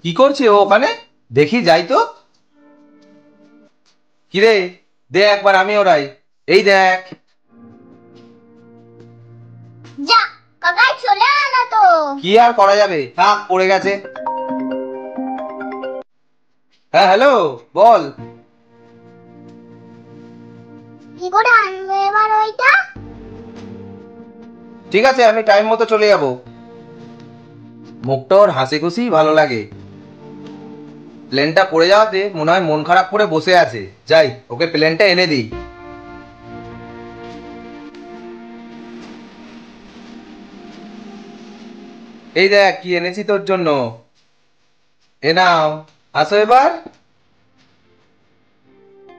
কি করছে ও ওখানে? দেখি যাই তো। কিরে, দে একবার আমি ওরাই। এই দেখ। যা, কাকাই চলে আনা তো। কি আর করা যাবে, থাক পড়ে গেছে। হ্যাঁ হ্যালো, বল। কি করে আনবে এবার ওইটা? ঠিক আছে, আমি টাইম মতো চলে যাব। মুখটা ওর হাসি খুশি ভালো লাগে। প্লেনটা পড়ে যাওয়াতে মনে হয় মন খারাপ করে বসে আছে। যাই, ওকে প্লেনটা এনে দিই। এই দেখ কি এনেছি তোর জন্য। এ নাও, আসো এবার।